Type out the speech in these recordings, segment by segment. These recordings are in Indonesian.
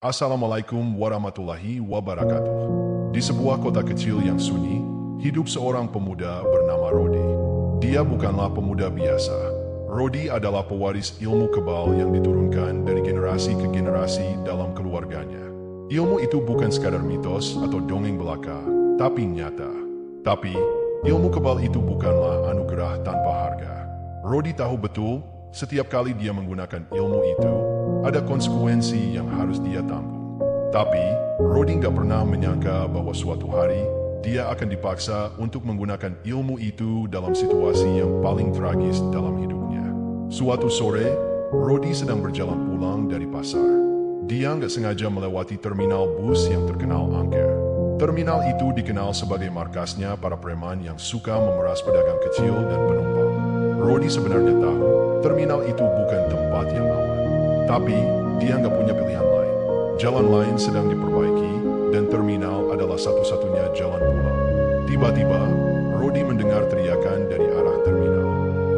Assalamualaikum warahmatullahi wabarakatuh. Di sebuah kota kecil yang sunyi, hidup seorang pemuda bernama Rodi. Dia bukanlah pemuda biasa. Rodi adalah pewaris ilmu kebal yang diturunkan dari generasi ke generasi dalam keluarganya. Ilmu itu bukan sekadar mitos atau dongeng belaka, tapi nyata. Tapi, ilmu kebal itu bukanlah anugerah tanpa harga. Rodi tahu betul, setiap kali dia menggunakan ilmu itu, ada konsekuensi yang harus dia tanggung. Tapi, Rodi nggak pernah menyangka bahwa suatu hari, dia akan dipaksa untuk menggunakan ilmu itu dalam situasi yang paling tragis dalam hidupnya. Suatu sore, Rodi sedang berjalan pulang dari pasar. Dia nggak sengaja melewati terminal bus yang terkenal angker. Terminal itu dikenal sebagai markasnya para preman yang suka memeras pedagang kecil dan penumpang. Rodi sebenarnya tahu, terminal itu bukan tempat yang aman. Tapi, dia nggak punya pilihan lain. Jalan lain sedang diperbaiki, dan terminal adalah satu-satunya jalan pulang. Tiba-tiba, Rodi mendengar teriakan dari arah terminal.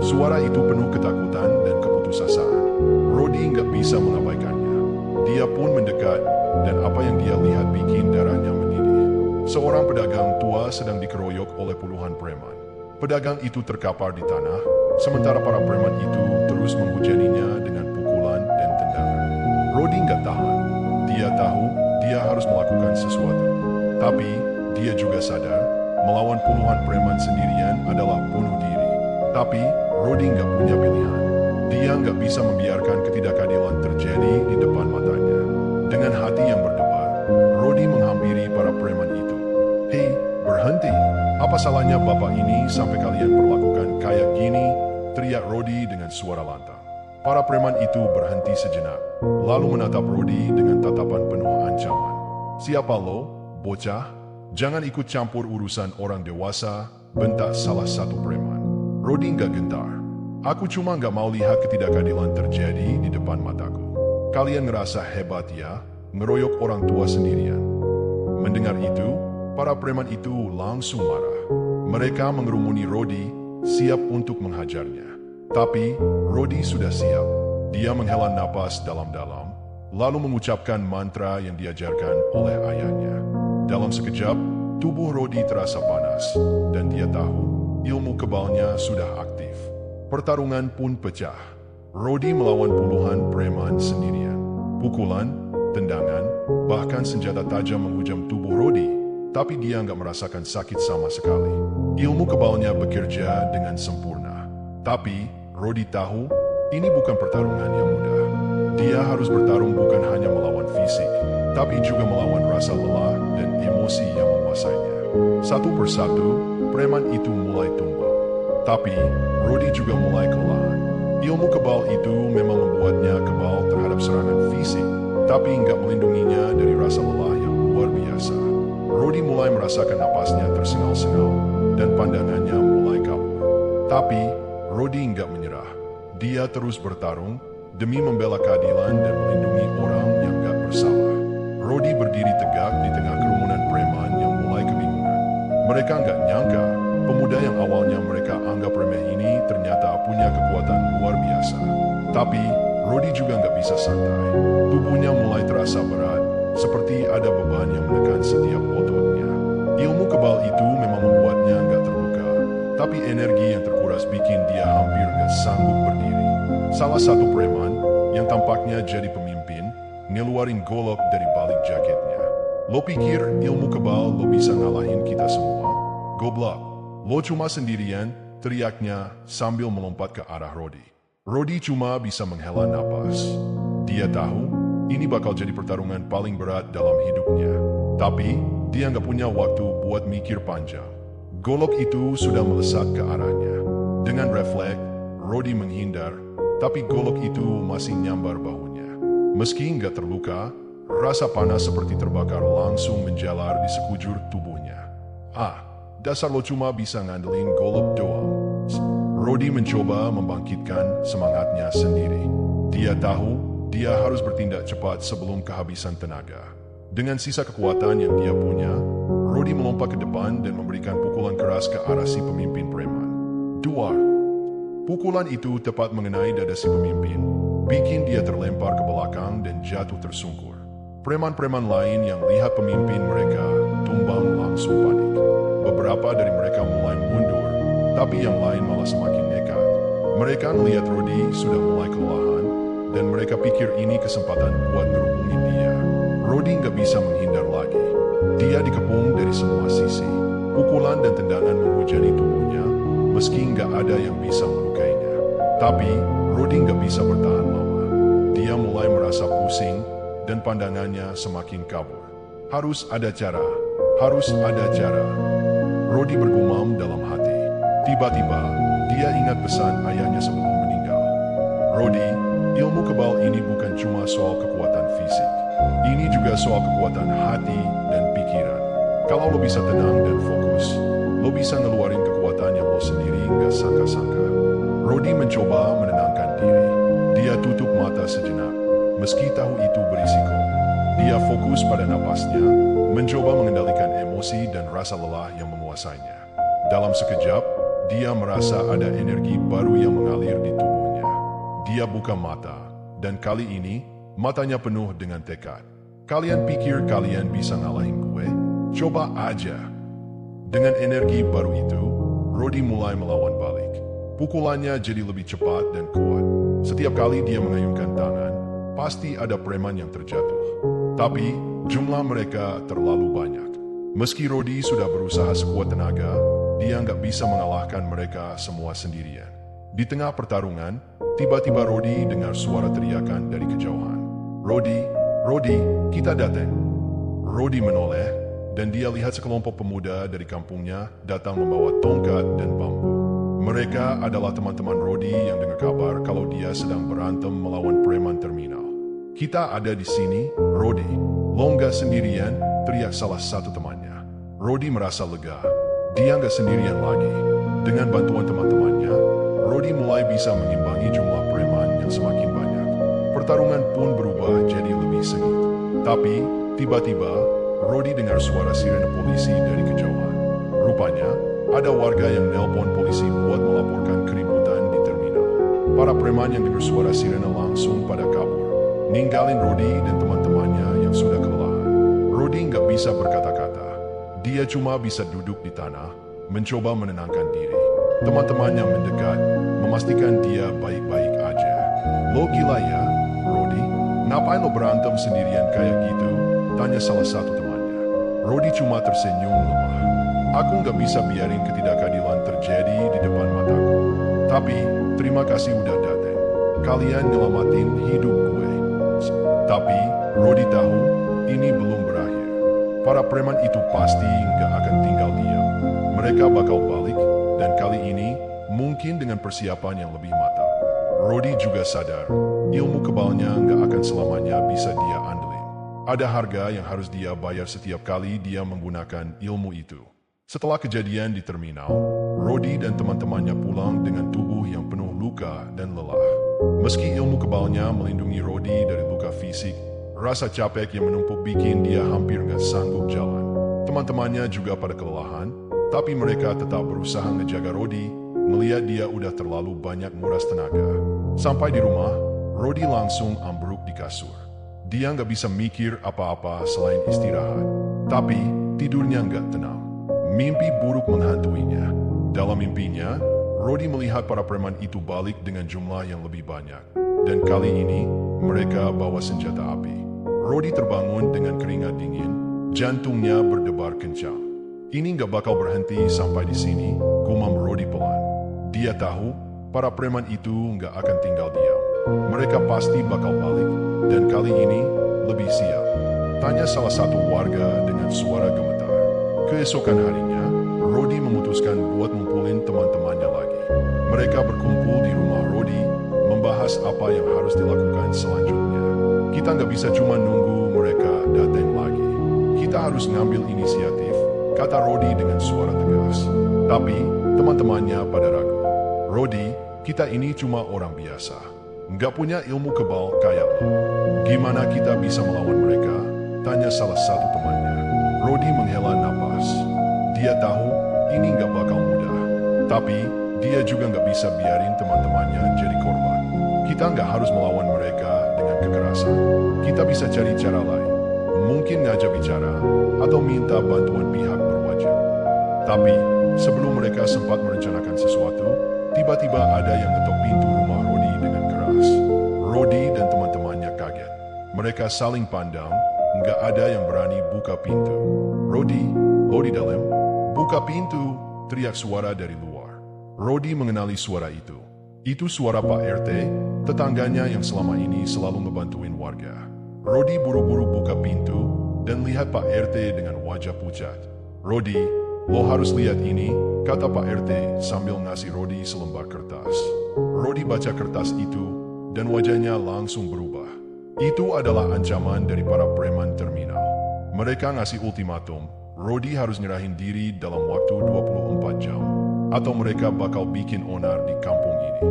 Suara itu penuh ketakutan dan keputusasaan. Rodi nggak bisa mengabaikannya. Dia pun mendekat, dan apa yang dia lihat bikin darahnya mendidih. Seorang pedagang tua sedang dikeroyok oleh puluhan preman. Pedagang itu terkapar di tanah, sementara para preman itu terus menghujaninya dengan pukulan dan tendangan. Rodi nggak tahan. Dia tahu dia harus melakukan sesuatu. Tapi, dia juga sadar, melawan puluhan preman sendirian adalah bunuh diri. Tapi, Rodi nggak punya pilihan. Dia nggak bisa membiarkan ketidakadilan terjadi di depan matanya. Dengan hati yang berdebar, Rodi menghampiri para preman itu. "Hei, berhenti! Apa salahnya bapak ini sampai kalian perlakukan kayak gini?" teriak Rodi dengan suara lantang. Para preman itu berhenti sejenak, lalu menatap Rodi dengan tatapan penuh ancaman. "Siapa lo, bocah? Jangan ikut campur urusan orang dewasa," bentak salah satu preman. Rodi nggak gentar. "Aku cuma nggak mau lihat ketidakadilan terjadi di depan mataku. Kalian ngerasa hebat ya, ngeroyok orang tua sendirian." Mendengar itu, para preman itu langsung marah. Mereka mengerumuni Rodi, siap untuk menghajarnya. Tapi, Rodi sudah siap. Dia menghela napas dalam-dalam, lalu mengucapkan mantra yang diajarkan oleh ayahnya. Dalam sekejap, tubuh Rodi terasa panas, dan dia tahu ilmu kebalnya sudah aktif. Pertarungan pun pecah. Rodi melawan puluhan preman sendirian. Pukulan, tendangan, bahkan senjata tajam menghujam tubuh Rodi, tapi dia nggak merasakan sakit sama sekali. Ilmu kebalnya bekerja dengan sempurna. Tapi, Rodi tahu, ini bukan pertarungan yang mudah. Dia harus bertarung bukan hanya melawan fisik, tapi juga melawan rasa lelah dan emosi yang menguasainya. Satu persatu, preman itu mulai tumbang. Tapi, Rodi juga mulai kelelahan. Ilmu kebal itu memang membuatnya kebal terhadap serangan fisik, tapi nggak melindunginya dari rasa lelah yang luar biasa. Rodi mulai merasakan napasnya tersengal-sengal, dan pandangannya mulai kabur. Tapi, Rodi nggak menyerah. Dia terus bertarung demi membela keadilan dan melindungi orang yang nggak bersalah. Rodi berdiri tegak di tengah kerumunan preman yang mulai kebingungan. Mereka nggak nyangka, pemuda yang awalnya mereka anggap remeh ini ternyata punya kekuatan luar biasa. Tapi, Rodi juga nggak bisa santai. Tubuhnya mulai terasa berat, seperti ada beban yang menekan setiap ototnya. Ilmu kebal itu memang membuatnya nggak terluka, tapi energi yang terkuras bikin dia hampir nggak sanggup berdiri. Salah satu preman, yang tampaknya jadi pemimpin, ngeluarin golok dari balik jaketnya. "Lo pikir ilmu kebal lo bisa ngalahin kita semua? Goblok! Lo cuma sendirian," teriaknya sambil melompat ke arah Rodi. Rodi cuma bisa menghela napas. Dia tahu, ini bakal jadi pertarungan paling berat dalam hidupnya. Tapi, dia nggak punya waktu buat mikir panjang. Golok itu sudah melesat ke arahnya. Dengan refleks, Rodi menghindar, tapi golok itu masih nyambar bahunya. Meski nggak terluka, rasa panas seperti terbakar langsung menjalar di sekujur tubuhnya. "Ah, dasar lo cuma bisa ngandelin golok doang." Rodi mencoba membangkitkan semangatnya sendiri. Dia tahu, dia harus bertindak cepat sebelum kehabisan tenaga. Dengan sisa kekuatan yang dia punya, Rodi melompat ke depan dan memberikan pukulan keras ke arah si pemimpin preman. Duar! Pukulan itu tepat mengenai dada si pemimpin, bikin dia terlempar ke belakang dan jatuh tersungkur. Preman-preman lain yang lihat pemimpin mereka tumbang langsung panik. Beberapa dari mereka mulai mundur, tapi yang lain malah semakin nekat. Mereka melihat Rudy sudah mulai kelelahan, dan mereka pikir ini kesempatan buat ngerubungin dia. Rudy nggak bisa menghindar lagi. Dia dikepung dari semua sisi. Pukulan dan tendangan menghujani tubuhnya, meski nggak ada yang bisa melukainya. Tapi, Rudy nggak bisa bertahan lama. Dia mulai merasa pusing, dan pandangannya semakin kabur. Harus ada cara, harus ada cara. Rudy bergumam dalam hati. Tiba-tiba, dia ingat pesan ayahnya sebelum meninggal. Rudy, ilmu kebal ini bukan cuma soal kekuatan fisik. Ini juga soal kekuatan hati dan pikiran. Kalau lo bisa tenang dan fokus, lo bisa ngeluarin kekuatan yang lo sendiri nggak sangka-sangka. Rudy mencoba menenangkan diri. Dia tutup mata sejenak, meski tahu itu berisiko. Dia fokus pada napasnya, mencoba mengendalikan emosi dan rasa lelah yang menguasainya. Dalam sekejap, dia merasa ada energi baru yang mengalir di tubuhnya. Dia buka mata, dan kali ini, matanya penuh dengan tekad. Kalian pikir kalian bisa ngalahin gue? Coba aja. Dengan energi baru itu, Rudy mulai melawan balik. Pukulannya jadi lebih cepat dan kuat. Setiap kali dia mengayunkan tangan, pasti ada preman yang terjatuh. Tapi, jumlah mereka terlalu banyak. Meski Rudy sudah berusaha sekuat tenaga, dia nggak bisa mengalahkan mereka semua sendirian. Di tengah pertarungan, tiba-tiba Rudy dengar suara teriakan dari kejauhan. Rudy, Rudy, kita datang. Rudy menoleh, dan dia lihat sekelompok pemuda dari kampungnya datang membawa tongkat dan bambu. Mereka adalah teman-teman Rudy yang dengar kabar kalau dia sedang berantem melawan preman terminal. Kita ada di sini, Rudy. Lo nggak sendirian, teriak salah satu temannya. Rudy merasa lega. Dia nggak sendirian lagi. Dengan bantuan teman-temannya, Rudy mulai bisa mengimbangi jumlah preman yang semakin banyak. Pertarungan pun berubah jadi lebih sengit. Tapi, tiba-tiba, Rudy dengar suara sirene polisi dari kejauhan. Rupanya, ada warga yang nelpon polisi buat melaporkan keributan di terminal. Para preman yang dengar suara sirene langsung pada kabur, ninggalin Rudy dan teman-temannya yang sudah kelelahan. Rudy nggak bisa berkata-kata. Dia cuma bisa duduk di tanah, mencoba menenangkan diri. Teman-temannya mendekat, memastikan dia baik-baik aja. Lo gila ya, Rudy? Ngapain lo berantem sendirian kayak gitu? Tanya salah satu temannya. Rudy cuma tersenyum lemah. Aku nggak bisa biarin ketidakadilan terjadi di depan mataku. Tapi, terima kasih udah datang. Kalian nyelamatin hidup gue. Tapi, Rudy tahu, ini belum berakhir. Para preman itu pasti nggak akan tinggal diam. Mereka bakal balik, dan kali ini, mungkin dengan persiapan yang lebih matang. Rudy juga sadar, ilmu kebalnya nggak akan selamanya bisa dia andelin. Ada harga yang harus dia bayar setiap kali dia menggunakan ilmu itu. Setelah kejadian di terminal, Rudy dan teman-temannya pulang dengan tubuh yang penuh luka dan lelah. Meski ilmu kebalnya melindungi Rudy dari luka fisik, rasa capek yang menumpuk bikin dia hampir nggak sanggup jalan. Teman-temannya juga pada kelelahan, tapi mereka tetap berusaha ngejaga Rudy, melihat dia udah terlalu banyak nguras tenaga. Sampai di rumah, Rudy langsung ambruk di kasur. Dia nggak bisa mikir apa-apa selain istirahat. Tapi, tidurnya nggak tenang. Mimpi buruk menghantuinya. Dalam mimpinya, Rudy melihat para preman itu balik dengan jumlah yang lebih banyak. Dan kali ini, mereka bawa senjata api. Rudy terbangun dengan keringat dingin, jantungnya berdebar kencang. Ini nggak bakal berhenti sampai di sini, gumam Rudy pelan. Dia tahu, para preman itu nggak akan tinggal diam. Mereka pasti bakal balik, dan kali ini, lebih siap. Tanya salah satu warga dengan suara gemetar. Keesokan harinya, Rudy memutuskan buat ngumpulin teman-temannya lagi. Mereka berkumpul di rumah Rudy, membahas apa yang harus dilakukan selanjutnya. Kita nggak bisa cuma nunggu mereka datang lagi. Kita harus ngambil inisiatif, kata Rudy dengan suara tegas. Tapi, teman-temannya pada ragu. Rudy, kita ini cuma orang biasa. Nggak punya ilmu kebal kayak lo. Gimana kita bisa melawan mereka? Tanya salah satu temannya. Rudy menghela napas. Dia tahu ini nggak bakal mudah. Tapi, dia juga nggak bisa biarin teman-temannya jadi korban. Kita nggak harus melawan mereka dengan kekerasan. Kita bisa cari cara lain. mungkin ngajak bicara, atau minta bantuan pihak berwajib. Tapi, sebelum mereka sempat merencanakan sesuatu, tiba-tiba ada yang ngetok pintu rumah Rodi dengan keras. Rodi dan teman-temannya kaget. Mereka saling pandang, nggak ada yang berani buka pintu. Rodi, lo di dalam? Buka pintu, teriak suara dari luar. Rodi mengenali suara itu. Itu suara Pak RT, tetangganya yang selama ini selalu ngebantuin warga. Rodi buru-buru buka pintu dan lihat Pak RT dengan wajah pucat. Rodi, lo harus lihat ini, kata Pak RT sambil ngasih Rodi selembar kertas. Rodi baca kertas itu dan wajahnya langsung berubah. Itu adalah ancaman dari para preman terminal. Mereka ngasih ultimatum, Rodi harus nyerahin diri dalam waktu 24 jam. Atau mereka bakal bikin onar di kampung ini.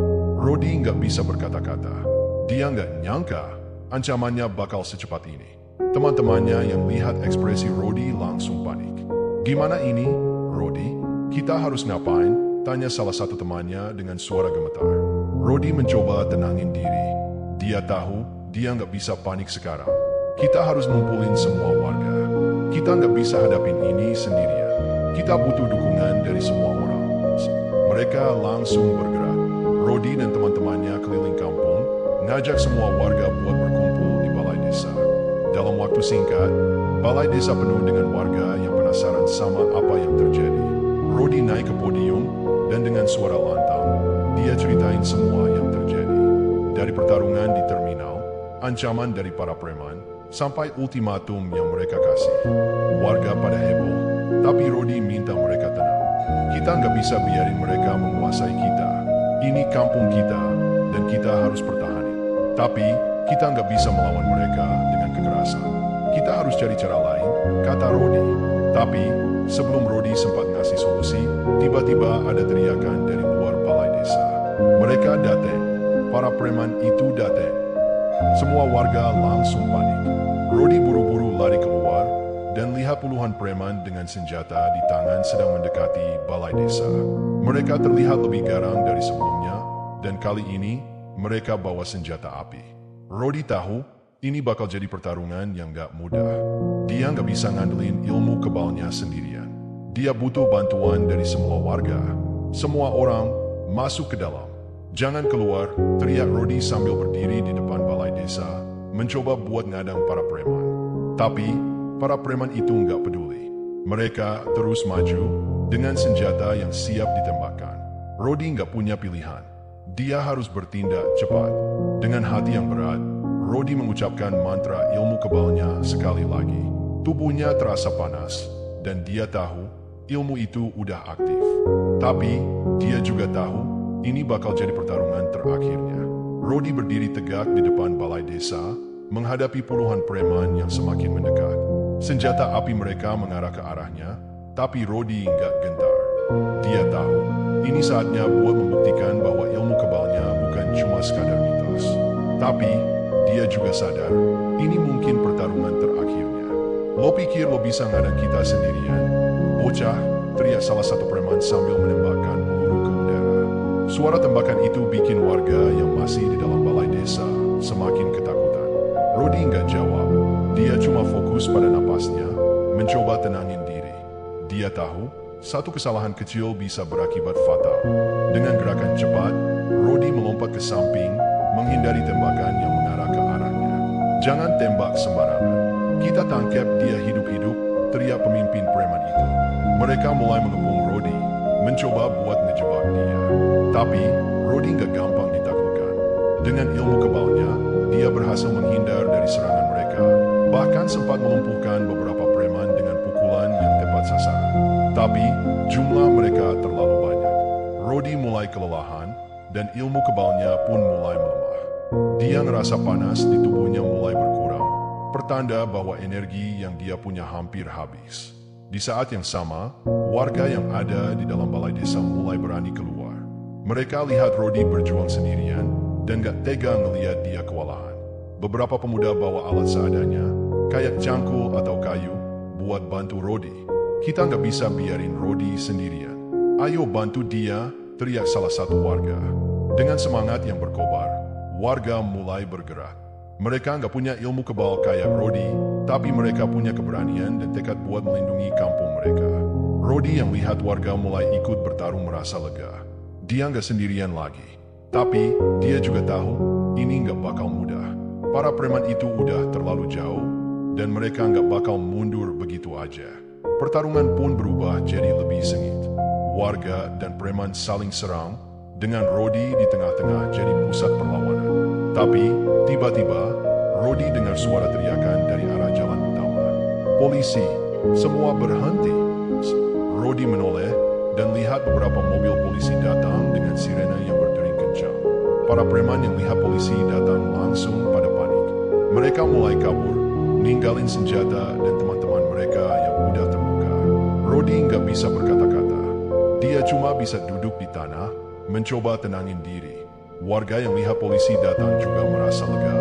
Rodi nggak bisa berkata-kata. Dia nggak nyangka ancamannya bakal secepat ini. Teman-temannya yang lihat ekspresi Rodi langsung panik. Gimana ini, Rodi? Kita harus ngapain? Tanya salah satu temannya dengan suara gemetar. Rodi mencoba tenangin diri. Dia tahu dia nggak bisa panik sekarang. Kita harus ngumpulin semua warga. Kita nggak bisa hadapin ini sendirian. Kita butuh dukungan dari semua orang. Mereka langsung bergerak. Rodi dan teman-temannya keliling kampung, ngajak semua warga buat berkumpul di balai desa. Dalam waktu singkat, balai desa penuh dengan warga yang penasaran sama apa yang terjadi. Rodi naik ke podium, dan dengan suara lantang, dia ceritain semua yang terjadi. Dari pertarungan di terminal, ancaman dari para preman, sampai ultimatum yang mereka kasih. Warga pada heboh, tapi Rodi minta mereka tenang. Kita nggak bisa biarin mereka menguasai kita. Ini kampung kita, dan kita harus pertahanin. Tapi, kita nggak bisa melawan mereka dengan kekerasan. Kita harus cari cara lain, kata Rodi. Tapi, sebelum Rodi sempat ngasih solusi, tiba-tiba ada teriakan dari luar balai desa. Mereka datang. Para preman itu datang. Semua warga langsung panik. Rodi buru-buru lari keluar dan lihat puluhan preman dengan senjata di tangan sedang mendekati balai desa. Mereka terlihat lebih garang dari sebelumnya, dan kali ini mereka bawa senjata api. Rodi tahu ini bakal jadi pertarungan yang gak mudah. Dia gak bisa ngandelin ilmu kebalnya sendirian. Dia butuh bantuan dari semua warga. Semua orang masuk ke dalam. Jangan keluar, teriak Rodi sambil berdiri di depan balai desa, mencoba buat ngadang para preman. Tapi, para preman itu nggak peduli. Mereka terus maju dengan senjata yang siap ditembakkan. Rodi nggak punya pilihan. Dia harus bertindak cepat. Dengan hati yang berat, Rodi mengucapkan mantra ilmu kebalnya sekali lagi. Tubuhnya terasa panas, dan dia tahu ilmu itu udah aktif. Tapi, dia juga tahu ini bakal jadi pertarungan terakhirnya. Rodi berdiri tegak di depan balai desa, menghadapi puluhan preman yang semakin mendekat. Senjata api mereka mengarah ke arahnya, tapi Rodi nggak gentar. Dia tahu, ini saatnya buat membuktikan bahwa ilmu kebalnya bukan cuma sekadar mitos. Tapi, dia juga sadar, ini mungkin pertarungan terakhirnya. Lo pikir lo bisa ngadang kita sendirian? Bocah, teriak salah satu preman sambil menembakkan peluru ke udara. Suara tembakan itu bikin warga yang masih di dalam balai desa semakin ketakutan. Rodi nggak jawab. Dia cuma fokus pada napasnya, mencoba tenangin diri. Dia tahu, satu kesalahan kecil bisa berakibat fatal. Dengan gerakan cepat, Rodi melompat ke samping, menghindari tembakan yang mengarah ke arahnya. Jangan tembak sembarangan. Kita tangkap dia hidup-hidup, teriak pemimpin preman itu. Mereka mulai mengepung Rodi, mencoba buat ngejebak dia. Tapi, Rodi nggak gampang ditaklukkan. Dengan ilmu kebalnya, dia berhasil menghindar dari serangan mereka, bahkan sempat melumpuhkan beberapa preman dengan pukulan yang tepat sasaran. Tapi, jumlah mereka terlalu banyak. Rodi mulai kelelahan, dan ilmu kebalnya pun mulai melemah. Dia ngerasa panas di tubuhnya mulai berkurang, pertanda bahwa energi yang dia punya hampir habis. Di saat yang sama, warga yang ada di dalam balai desa mulai berani keluar. Mereka lihat Rodi berjuang sendirian dan gak tega ngeliat dia kewalahan. Beberapa pemuda bawa alat seadanya, kayak cangkul atau kayu, buat bantu Rodi. Kita gak bisa biarin Rodi sendirian. Ayo bantu dia, teriak salah satu warga. Dengan semangat yang berkobar, warga mulai bergerak. Mereka nggak punya ilmu kebal kayak Rodi, tapi mereka punya keberanian dan tekad buat melindungi kampung mereka. Rodi yang lihat warga mulai ikut bertarung merasa lega. Dia nggak sendirian lagi. Tapi, dia juga tahu, ini nggak bakal mudah. Para preman itu udah terlalu jauh, dan mereka nggak bakal mundur begitu aja. Pertarungan pun berubah jadi lebih sengit. Warga dan preman saling serang, dengan Rodi di tengah-tengah jadi pusat perlawanan. Tapi, tiba-tiba, Rodi dengar suara teriakan dari arah jalan utama. Polisi, semua berhenti. Rodi menoleh dan lihat beberapa mobil polisi datang dengan sirene yang berdering kencang. Para preman yang lihat polisi datang langsung pada panik. Mereka mulai kabur, ninggalin senjata dan teman-teman mereka yang udah terluka. Rodi nggak bisa berkata-kata. Dia cuma bisa duduk di tanah, mencoba tenangin diri. Warga yang lihat polisi datang juga merasa lega,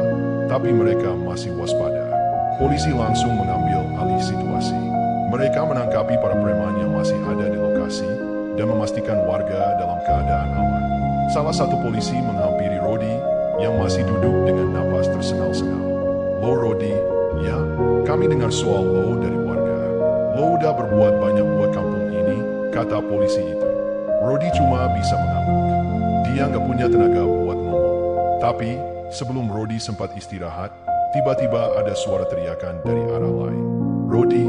tapi mereka masih waspada. Polisi langsung mengambil alih situasi. Mereka menangkapi para preman yang masih ada di lokasi dan memastikan warga dalam keadaan aman. Salah satu polisi menghampiri Rodi yang masih duduk dengan napas tersengal-sengal. "Lo Rodi, ya, kami dengar soal lo dari warga. Lo udah berbuat banyak buat kampung ini," kata polisi itu. Rodi cuma bisa mengangguk. Dia nggak punya tenaga buat ngomong. Tapi, sebelum Rodi sempat istirahat, tiba-tiba ada suara teriakan dari arah lain. "Rodi,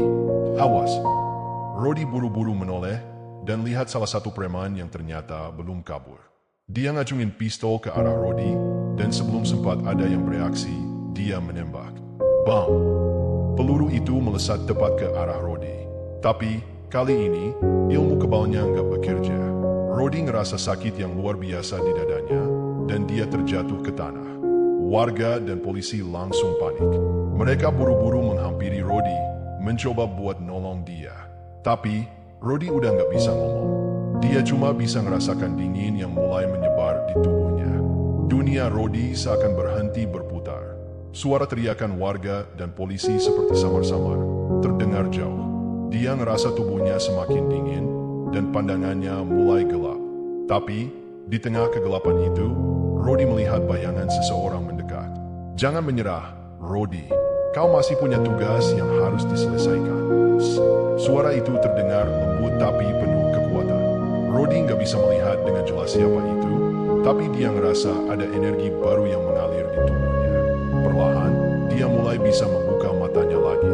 awas!" Rodi buru-buru menoleh dan lihat salah satu preman yang ternyata belum kabur. Dia ngacungin pistol ke arah Rodi, dan sebelum sempat ada yang bereaksi, dia menembak. Bam! Peluru itu melesat tepat ke arah Rodi. Tapi, kali ini, ilmu kebalnya nggak bekerja. Rodi ngerasa sakit yang luar biasa di dadanya, dan dia terjatuh ke tanah. Warga dan polisi langsung panik. Mereka buru-buru menghampiri Rodi, mencoba buat nolong dia. Tapi, Rodi udah nggak bisa ngomong. Dia cuma bisa ngerasakan dingin yang mulai menyebar di tubuhnya. Dunia Rodi seakan berhenti berputar. Suara teriakan warga dan polisi seperti samar-samar terdengar jauh. Dia ngerasa tubuhnya semakin dingin dan pandangannya mulai gelap. Tapi, di tengah kegelapan itu, Rodi melihat bayangan seseorang mendekat. "Jangan menyerah, Rodi. Kau masih punya tugas yang harus diselesaikan." Suara itu terdengar lembut tapi penuh kekuatan. Rodi nggak bisa melihat dengan jelas siapa itu, tapi dia ngerasa ada energi baru yang mengalir di tubuhnya. Perlahan, dia mulai bisa membuka matanya lagi.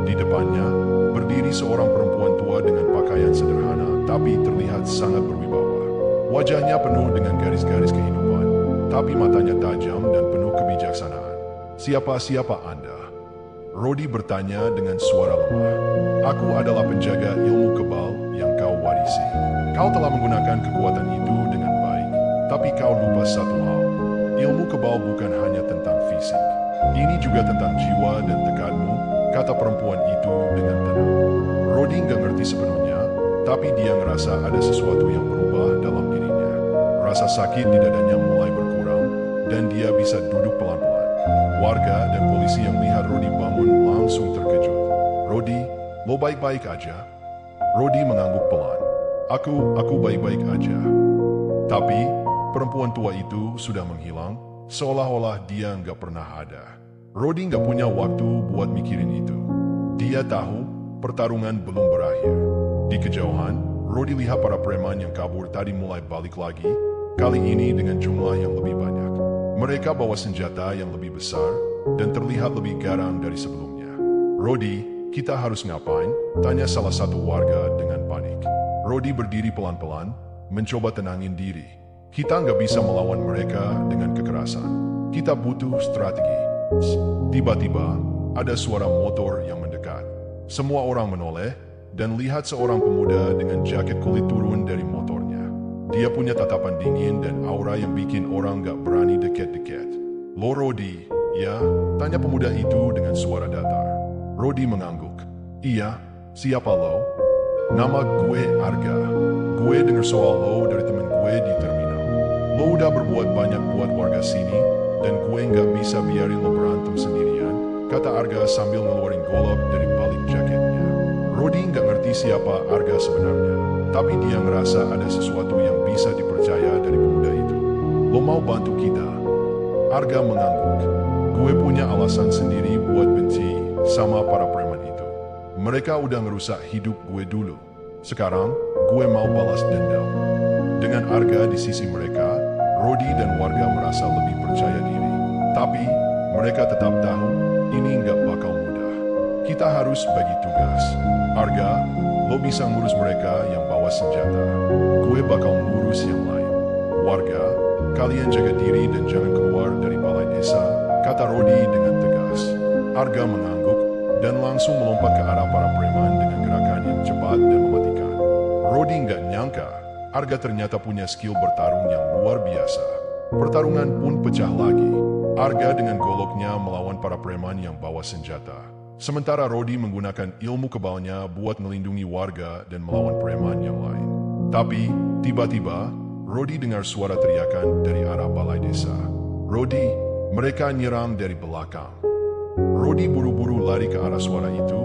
Di depannya, berdiri seorang perempuan tua dengan pakaian sederhana tapi terlihat sangat berwibawa. Wajahnya penuh dengan garis-garis kehidupan, tapi matanya tajam dan penuh kebijaksanaan. "Siapa Anda?" Rodi bertanya dengan suara lemah. "Aku adalah penjaga ilmu kebal yang kau warisi. Kau telah menggunakan kekuatan itu dengan baik, tapi kau lupa satu hal. Ilmu kebal bukan hanya tentang fisik. Ini juga tentang jiwa dan tekadmu," kata perempuan itu dengan tenang. Rodi nggak ngerti sepenuhnya, tapi dia ngerasa ada sesuatu yang berubah dalam dirinya. Rasa sakit di dadanya mulai berkurang, dan dia bisa duduk pelan-pelan. Warga dan polisi yang melihat Rodi bangun langsung terkejut. "Rodi, lo baik-baik aja?" Rodi mengangguk pelan. Aku baik-baik aja." Tapi, perempuan tua itu sudah menghilang, seolah-olah dia nggak pernah ada. Rodi nggak punya waktu buat mikirin itu. Dia tahu pertarungan belum berakhir. Di kejauhan, Rodi lihat para preman yang kabur tadi mulai balik lagi, kali ini dengan jumlah yang lebih banyak. Mereka bawa senjata yang lebih besar dan terlihat lebih garang dari sebelumnya. "Rodi, kita harus ngapain?" tanya salah satu warga dengan panik. Rodi berdiri pelan-pelan, mencoba tenangin diri. "Kita nggak bisa melawan mereka dengan kekerasan. Kita butuh strategi." Tiba-tiba, ada suara motor yang mendekat. Semua orang menoleh dan lihat seorang pemuda dengan jaket kulit turun dari motornya. Dia punya tatapan dingin dan aura yang bikin orang gak berani deket-deket. "Lo Rodi, ya?" tanya pemuda itu dengan suara datar. Rodi mengangguk. "Iya, siapa lo?" "Nama gue Arga. Gue denger soal lo dari temen gue di terminal. Lo udah berbuat banyak buat warga sini, dan gue gak bisa biarin lo berantem sendirian," kata Arga sambil ngeluarin golok dari balik jaketnya. Rodi gak ngerti siapa Arga sebenarnya, tapi dia ngerasa ada sesuatu yang bisa dipercaya dari pemuda itu. "Lo mau bantu kita?" Arga mengangguk. Gue punya alasan sendiri buat benci sama para preman itu. Mereka udah ngerusak hidup gue dulu. Sekarang, gue mau balas dendam. Dengan Arga di sisi mereka, Rodi dan warga merasa lebih percaya diri. Tapi, mereka tetap tahu ini nggak bakal mudah. Kita harus bagi tugas. Arga, lo bisa ngurus mereka yang bawa senjata. Gue bakal ngurus yang lain. Warga, kalian jaga diri dan jangan keluar dari balai desa, kata Rodi dengan tegas. Arga mengangguk dan langsung melompat ke arah para preman dengan gerakan yang cepat dan mematikan. Rodi nggak nyangka, Arga ternyata punya skill bertarung yang luar biasa. Pertarungan pun pecah lagi. Arga dengan goloknya melawan para preman yang bawa senjata. Sementara Rodi menggunakan ilmu kebalnya buat melindungi warga dan melawan preman yang lain. Tapi, tiba-tiba, Rodi dengar suara teriakan dari arah balai desa. Rodi, mereka nyerang dari belakang. Rodi buru-buru lari ke arah suara itu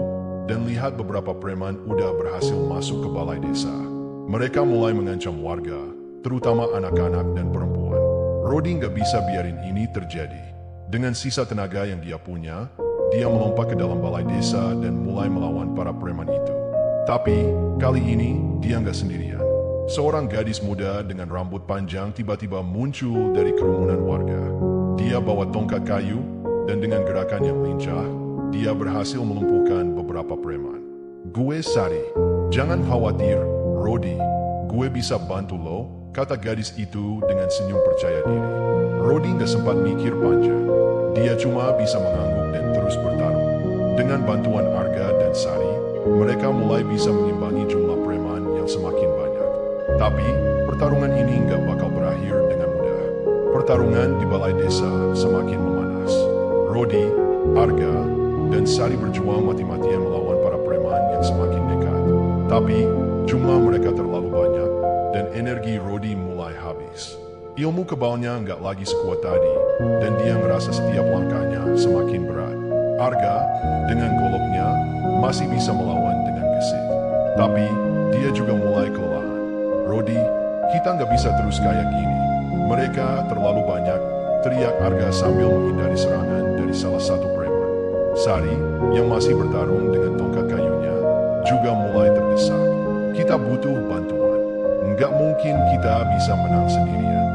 dan lihat beberapa preman udah berhasil masuk ke balai desa. Mereka mulai mengancam warga, terutama anak-anak dan perempuan. Rodi nggak bisa biarin ini terjadi. Dengan sisa tenaga yang dia punya, dia melompat ke dalam balai desa dan mulai melawan para preman itu. Tapi, kali ini dia nggak sendirian. Seorang gadis muda dengan rambut panjang tiba-tiba muncul dari kerumunan warga. Dia bawa tongkat kayu, dan dengan gerakan yang lincah, dia berhasil melumpuhkan beberapa preman. Gue Sari, jangan khawatir, Rodi. Gue bisa bantu lo, kata gadis itu dengan senyum percaya diri. Rodi nggak sempat mikir panjang. Dia cuma bisa mengangguk dan terus bertarung. Dengan bantuan Arga dan Sari, mereka mulai bisa mengimbangi jumlah preman yang semakin banyak. Tapi, pertarungan ini nggak bakal berakhir dengan mudah. Pertarungan di balai desa semakin memanas. Rodi, Arga, dan Sari berjuang mati-matian melawan para preman yang semakin nekat. Tapi, jumlah mereka terlalu banyak, dan energi Rodi mulai habis. Ilmu kebalnya nggak lagi sekuat tadi, dan dia ngerasa setiap langkahnya semakin berat. Arga, dengan goloknya, masih bisa melawan dengan gesit. Tapi, dia juga mulai kelelahan. Rodi, kita nggak bisa terus kayak gini. Mereka terlalu banyak, teriak Arga sambil menghindari serangan dari salah satu preman. Sari, yang masih bertarung dengan tongkat kayunya, juga mulai terdesak. Kita butuh bantuan. Nggak mungkin kita bisa menang sendirian.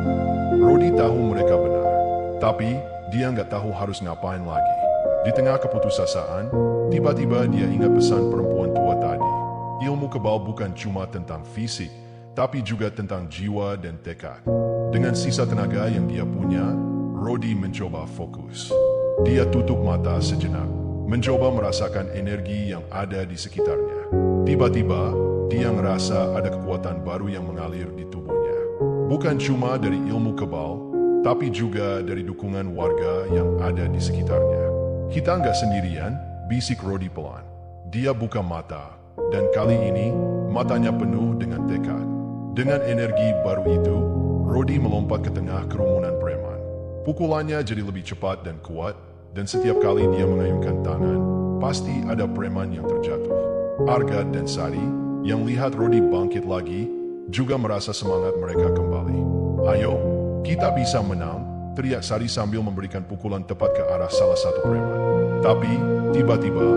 Rodi tahu mereka benar, tapi dia nggak tahu harus ngapain lagi. Di tengah keputusasaan, tiba-tiba dia ingat pesan perempuan tua tadi. Ilmu kebal bukan cuma tentang fisik, tapi juga tentang jiwa dan tekad. Dengan sisa tenaga yang dia punya, Rodi mencoba fokus. Dia tutup mata sejenak, mencoba merasakan energi yang ada di sekitarnya. Tiba-tiba, dia ngerasa ada kekuatan baru yang mengalir di tubuhnya. Bukan cuma dari ilmu kebal, tapi juga dari dukungan warga yang ada di sekitarnya. Kita nggak sendirian, bisik Rodi pelan. Dia buka mata, dan kali ini matanya penuh dengan tekad. Dengan energi baru itu, Rodi melompat ke tengah kerumunan preman. Pukulannya jadi lebih cepat dan kuat, dan setiap kali dia mengayunkan tangan, pasti ada preman yang terjatuh. Arga dan Sari, yang lihat Rodi bangkit lagi, juga merasa semangat mereka kembali. Ayo, kita bisa menang, teriak Sari sambil memberikan pukulan tepat ke arah salah satu preman. Tapi, tiba-tiba,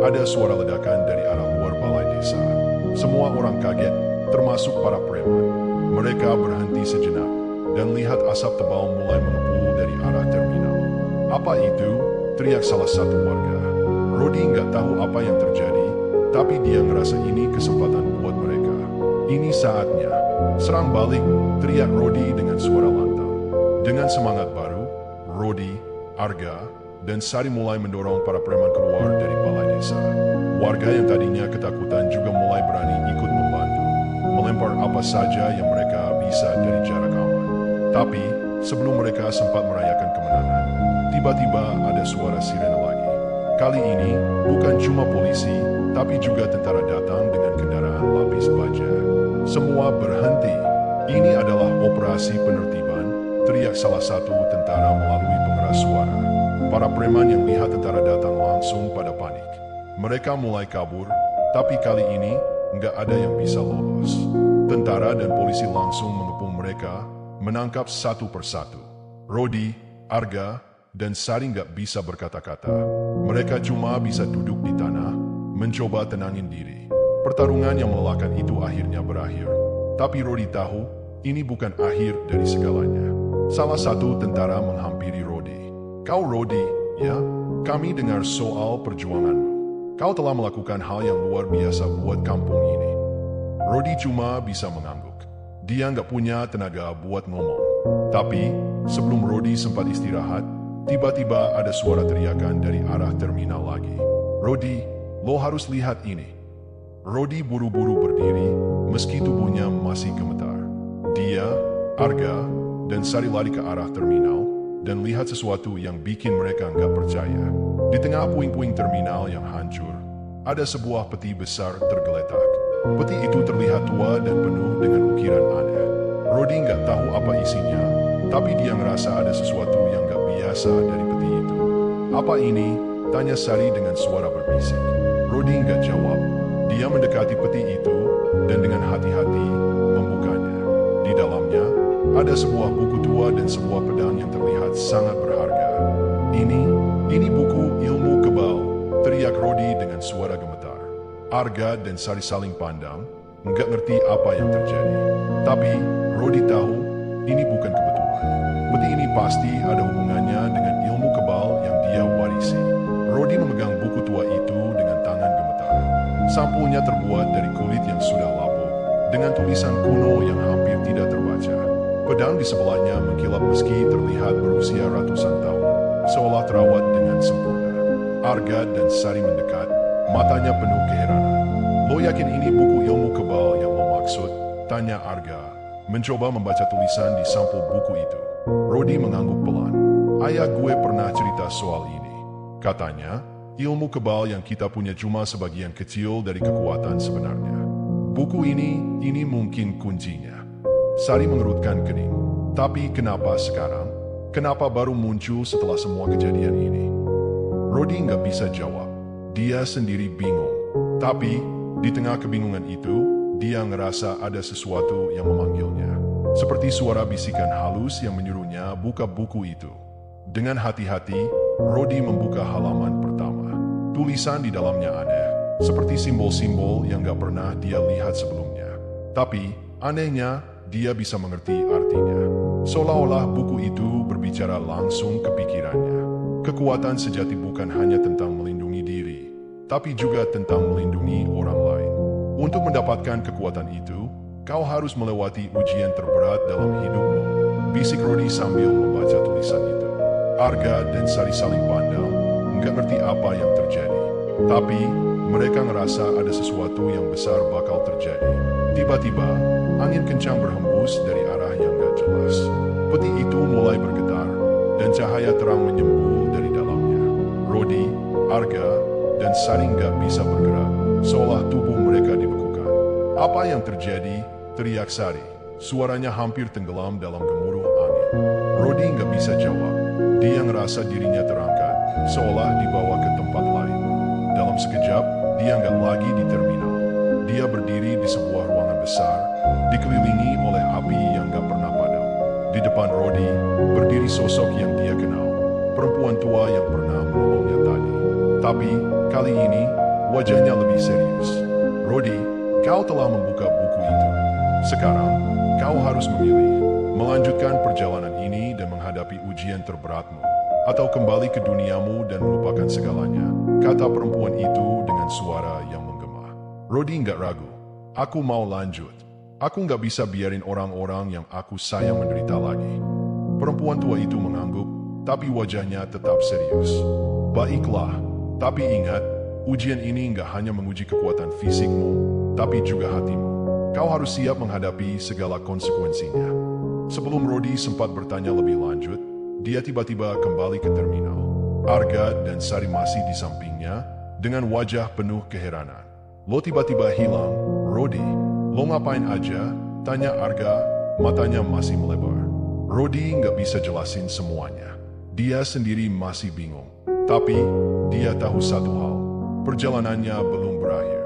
ada suara ledakan dari arah luar balai desa. Semua orang kaget, termasuk para preman. Mereka berhenti sejenak, dan lihat asap tebal mulai mengepul dari arah terminal. Apa itu? Teriak salah satu warga. Rodi nggak tahu apa yang terjadi, tapi dia ngerasa ini kesempatan buat mereka. Ini saatnya. Serang balik, teriak Rodi dengan suara lantang. Dengan semangat baru, Rodi, Arga, dan Sari mulai mendorong para preman keluar dari balai desa. Warga yang tadinya ketakutan juga mulai berani ikut membantu, melempar apa saja yang mereka bisa dari jarak aman. Tapi, sebelum mereka sempat merayakan kemenangan, tiba-tiba ada suara sirene lagi. Kali ini, bukan cuma polisi, tapi juga tentara datang dengan kendaraan lapis baja. Semua berhenti. Ini adalah operasi penertiban, teriak salah satu tentara melalui pengeras suara. Para preman yang lihat tentara datang langsung pada panik. Mereka mulai kabur, tapi kali ini nggak ada yang bisa lolos. Tentara dan polisi langsung mengepung mereka, menangkap satu persatu. Rodi, Arga, dan Sari nggak bisa berkata-kata. Mereka cuma bisa duduk di tanah, mencoba tenangin diri. Pertarungan yang melelahkan itu akhirnya berakhir. Tapi Rodi tahu, ini bukan akhir dari segalanya. Salah satu tentara menghampiri Rodi. Kau Rodi, ya? Kami dengar soal perjuanganmu. Kau telah melakukan hal yang luar biasa buat kampung ini. Rodi cuma bisa mengangguk. Dia nggak punya tenaga buat ngomong. Tapi, sebelum Rodi sempat istirahat, tiba-tiba ada suara teriakan dari arah terminal lagi. Rodi, lo harus lihat ini. Rodi buru-buru berdiri, meski tubuhnya masih gemetar. Dia, Arga, dan Sari lari ke arah terminal, dan lihat sesuatu yang bikin mereka nggak percaya. Di tengah puing-puing terminal yang hancur, ada sebuah peti besar tergeletak. Peti itu terlihat tua dan penuh dengan ukiran aneh. Rodi nggak tahu apa isinya, tapi dia ngerasa ada sesuatu yang nggak biasa dari peti itu. Apa ini? Tanya Sari dengan suara berbisik. Rodi nggak jawab. Dia mendekati peti itu, dan dengan hati-hati membukanya. Di dalamnya, ada sebuah buku tua dan sebuah pedang yang terlihat sangat berharga. Ini buku ilmu kebal, teriak Rodi dengan suara gemetar. Arga dan Sari saling pandang, nggak ngerti apa yang terjadi. Tapi, Rodi tahu, ini bukan kebetulan. Peti ini pasti ada hubungannya dengan ilmu kebal yang dia warisi. Rodi memegang buku tua itu dengan tangan gemetar. Sampulnya terbuat dari kulit yang sudah lapuk, dengan tulisan kuno yang hampir tidak terbaca. Pedang di sebelahnya mengkilap meski terlihat berusia ratusan tahun, seolah terawat dengan sempurna. Arga dan Sari mendekat, matanya penuh keheranan. Lo yakin ini buku ilmu kebal yang lo maksud? Tanya Arga, mencoba membaca tulisan di sampul buku itu. Rodi mengangguk pelan. Ayah gue pernah cerita soal ini. Katanya, ilmu kebal yang kita punya cuma sebagian kecil dari kekuatan sebenarnya. Buku ini mungkin kuncinya. Sari mengerutkan kening. Tapi kenapa sekarang? Kenapa baru muncul setelah semua kejadian ini? Rodi nggak bisa jawab. Dia sendiri bingung. Tapi, di tengah kebingungan itu, dia ngerasa ada sesuatu yang memanggilnya. Seperti suara bisikan halus yang menyuruhnya buka buku itu. Dengan hati-hati, Rodi membuka halaman pertama. Tulisan di dalamnya aneh, seperti simbol-simbol yang gak pernah dia lihat sebelumnya. Tapi, anehnya, dia bisa mengerti artinya. Seolah-olah buku itu berbicara langsung ke pikirannya. Kekuatan sejati bukan hanya tentang melindungi diri, tapi juga tentang melindungi orang lain. Untuk mendapatkan kekuatan itu, kau harus melewati ujian terberat dalam hidupmu. Bisik Rodi sambil membaca tulisan itu. Arga dan Sari saling pandang, nggak ngerti apa yang terjadi. Tapi, mereka ngerasa ada sesuatu yang besar bakal terjadi. Tiba-tiba, angin kencang berhembus dari arah yang gak jelas. Peti itu mulai bergetar, dan cahaya terang menyembul dari dalamnya. Rodi, Arga, dan Sari nggak bisa bergerak, seolah tubuh mereka dibekukan. Apa yang terjadi? Teriak Sari. Suaranya hampir tenggelam dalam gemuruh angin. Rodi nggak bisa jawab. Dia ngerasa dirinya terangkat, seolah dibawa ke tempat lain. Dalam sekejap, dia nggak lagi di terminal. Dia berdiri di sebuah ruangan besar, dikelilingi oleh api yang nggak pernah padam. Di depan Rodi, berdiri sosok yang dia kenal, perempuan tua yang pernah menolongnya tadi. Tapi, kali ini, wajahnya lebih serius. Rodi, kau telah membuka buku itu. Sekarang, kau harus memilih. Melanjutkan perjalanan ini dan menghadapi ujian terberatmu. Atau kembali ke duniamu dan melupakan segalanya. Kata perempuan itu dengan suara yang menggema. Rodi nggak ragu. Aku mau lanjut. Aku nggak bisa biarin orang-orang yang aku sayang menderita lagi. Perempuan tua itu mengangguk, tapi wajahnya tetap serius. Baiklah, tapi ingat, ujian ini nggak hanya menguji kekuatan fisikmu, tapi juga hatimu. Kau harus siap menghadapi segala konsekuensinya. Sebelum Rodi sempat bertanya lebih lanjut, dia tiba-tiba kembali ke terminal. Arga dan Sari masih di sampingnya, dengan wajah penuh keheranan. Lo tiba-tiba hilang, Rodi. Lo ngapain aja? Tanya Arga, matanya masih melebar. Rodi nggak bisa jelasin semuanya. Dia sendiri masih bingung. Tapi, dia tahu satu hal. Perjalanannya belum berakhir.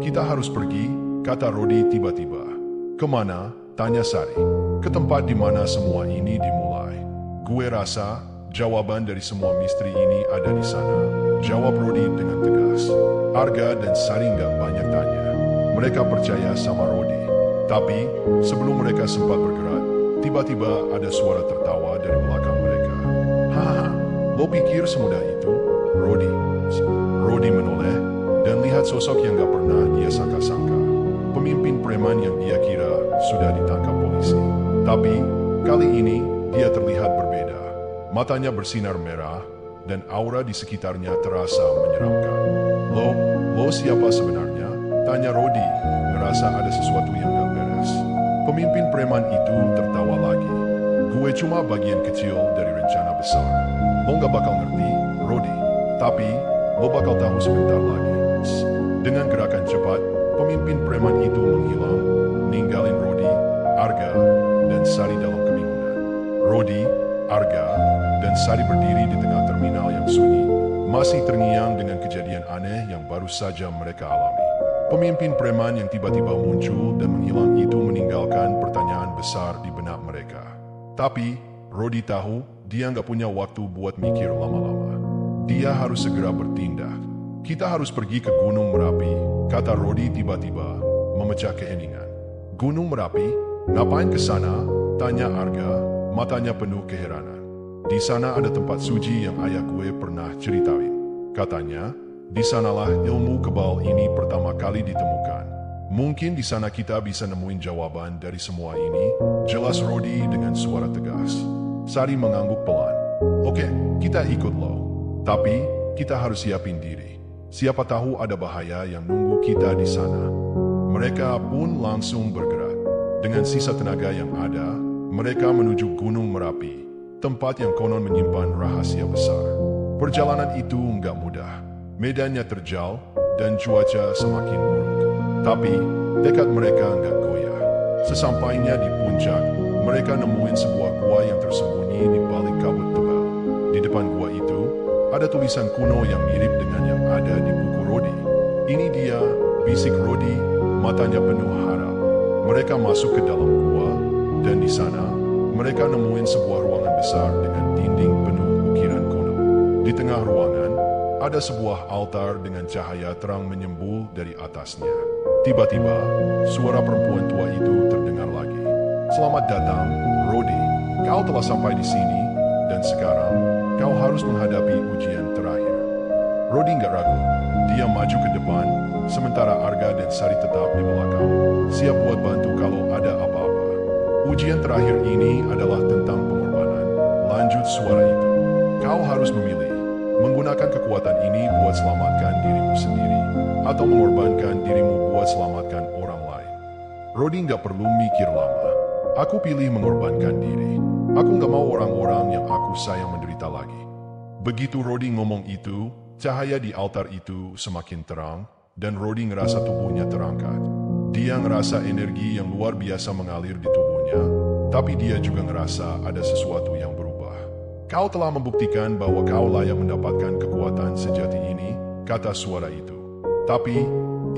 Kita harus pergi, kata Rodi tiba-tiba. Kemana? Tanya Sari. Ke tempat di mana semua ini dimulai. Gue rasa jawaban dari semua misteri ini ada di sana, jawab Rodi dengan tegas. Arga dan Sari nggak banyak tanya. Mereka percaya sama Rodi. Tapi, sebelum mereka sempat bergerak, tiba-tiba ada suara tertawa dari belakang mereka. Hahaha, lo pikir semudah itu? Rodi menoleh dan lihat sosok yang gak pernah dia sangka-sangka. Pemimpin preman yang dia kira sudah ditangkap polisi. Tapi, kali ini dia terlihat berbeda. Matanya bersinar merah dan aura di sekitarnya terasa menyeramkan. Lo siapa sebenarnya? Tanya Rodi, ngerasa ada sesuatu yang gak beres. Pemimpin preman itu tertawa lagi. Gue cuma bagian kecil dari rencana besar. Lo gak bakal ngerti, Rodi. Tapi, lo bakal tahu sebentar lagi. Dengan gerakan cepat, pemimpin preman itu menghilang, ninggalin Rodi, Arga, dan Sari dalam kebingungan. Rodi, Arga, dan Sari berdiri di tengah terminal yang sunyi, masih terngiang dengan kejadian aneh yang baru saja mereka alami. Pemimpin preman yang tiba-tiba muncul dan menghilang itu meninggalkan pertanyaan besar di benak mereka. Tapi, Rodi tahu dia nggak punya waktu buat mikir lama-lama. Dia harus segera bertindak. Kita harus pergi ke Gunung Merapi, kata Rodi tiba-tiba, memecah keheningan. Gunung Merapi? Ngapain ke sana? Tanya Arga, matanya penuh keheranan. Di sana ada tempat suci yang ayah gue pernah ceritain. Katanya, di sanalah ilmu kebal ini pertama kali ditemukan. Mungkin di sana kita bisa nemuin jawaban dari semua ini, jelas Rodi dengan suara tegas. Sari mengangguk pelan. Oke, kita ikut lo. Tapi, kita harus siapin diri. Siapa tahu ada bahaya yang nunggu kita di sana. Mereka pun langsung bergerak. Dengan sisa tenaga yang ada, mereka menuju Gunung Merapi, tempat yang konon menyimpan rahasia besar. Perjalanan itu nggak mudah. Medannya terjal dan cuaca semakin buruk. Tapi, tekad mereka nggak goyah. Sesampainya di puncak, mereka nemuin sebuah gua yang tersembunyi di balik kabut tebal. Di depan gua itu, ada tulisan kuno yang mirip dengan yang ada di buku Rodi. Ini dia, bisik Rodi, matanya penuh harap. Mereka masuk ke dalam gua, dan di sana, mereka nemuin sebuah ruangan besar dengan dinding penuh ukiran kuno. Di tengah ruangan, ada sebuah altar dengan cahaya terang menyembul dari atasnya. Tiba-tiba, suara perempuan tua itu terdengar lagi. Selamat datang, Rodi. Kau telah sampai di sini, dan sekarang, kau harus menghadapi ujian terakhir. Rodi nggak ragu. Dia maju ke depan, sementara Arga dan Sari tetap di belakang, siap buat bantu kalau ada apa-apa. Ujian terakhir ini adalah tentang pengorbanan. Lanjut suara itu. Kau harus memilih, menggunakan kekuatan ini buat selamatkan dirimu sendiri, atau mengorbankan dirimu buat selamatkan orang lain. Rodi nggak perlu mikir lama. Aku pilih mengorbankan diri. Aku nggak mau orang-orang yang aku sayang menderita lagi. Begitu Rodi ngomong itu, cahaya di altar itu semakin terang, dan Rodi ngerasa tubuhnya terangkat. Dia ngerasa energi yang luar biasa mengalir di tubuhnya, tapi dia juga ngerasa ada sesuatu yang berubah. Kau telah membuktikan bahwa kau layak mendapatkan kekuatan sejati ini, kata suara itu. Tapi,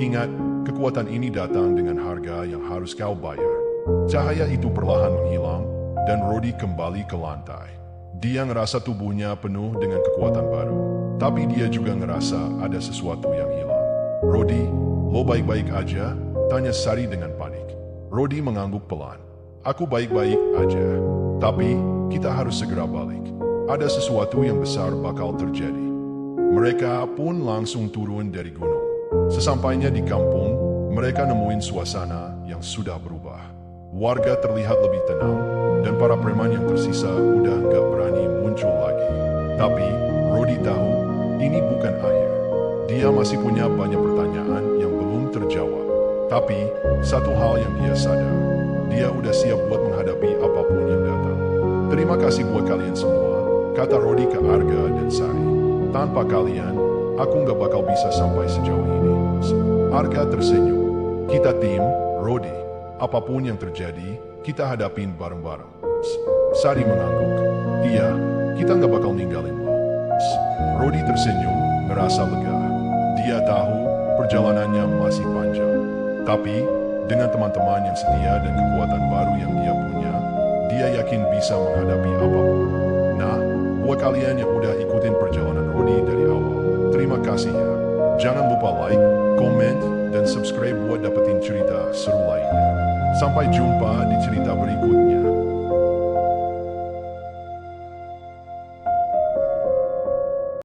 ingat, kekuatan ini datang dengan harga yang harus kau bayar. Cahaya itu perlahan menghilang, dan Rodi kembali ke lantai. Dia ngerasa tubuhnya penuh dengan kekuatan baru, tapi dia juga ngerasa ada sesuatu yang hilang. Rodi, lo baik-baik aja? Tanya Sari dengan panik. Rodi mengangguk pelan. Aku baik-baik aja, tapi kita harus segera balik. Ada sesuatu yang besar bakal terjadi. Mereka pun langsung turun dari gunung. Sesampainya di kampung, mereka nemuin suasana yang sudah berubah. Warga terlihat lebih tenang, dan para preman yang tersisa udah nggak berani muncul lagi. Tapi, Rodi tahu, ini bukan akhir. Dia masih punya banyak pertanyaan yang belum terjawab. Tapi, satu hal yang dia sadar, dia udah siap buat menghadapi apapun yang datang. Terima kasih buat kalian semua, kata Rodi ke Arga dan Sari. Tanpa kalian, aku nggak bakal bisa sampai sejauh ini. Arga tersenyum. Kita tim, Rodi. Apapun yang terjadi, kita hadapin bareng-bareng. Sari mengangguk. Iya, kita nggak bakal ninggalin lo. Rodi tersenyum, ngerasa lega. Dia tahu perjalanannya masih panjang. Tapi, dengan teman-teman yang setia dan kekuatan baru yang dia punya, dia yakin bisa menghadapi apapun. Nah, buat Buat kalian yang udah ikutin perjalanan Rodi dari awal, terima kasih ya. Jangan lupa like, komen, dan subscribe buat dapetin cerita seru lainnya. Sampai jumpa di cerita berikutnya.